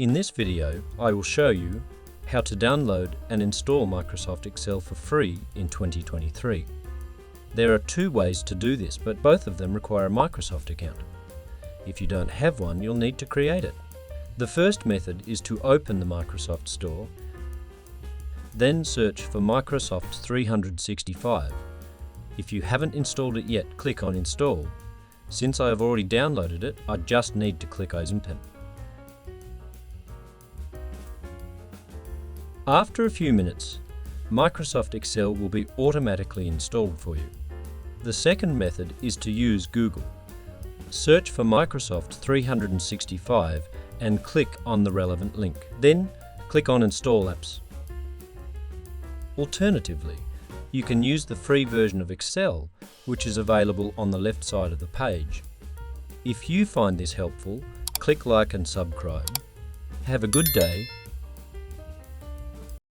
In this video, I will show you how to download and install Microsoft Excel for free in 2023. There are two ways to do this, but both of them require a Microsoft account. If you don't have one, you'll need to create it. The first method is to open the Microsoft Store, then search for Microsoft 365. If you haven't installed it yet, click on Install. Since I have already downloaded it, I just need to click Open. After a few minutes, Microsoft Excel will be automatically installed for you. The second method is to use Google. Search for Microsoft 365 and click on the relevant link. Then click on Install Apps. Alternatively, you can use the free version of Excel, which is available on the left side of the page. If you find this helpful, click like and subscribe. Have a good day.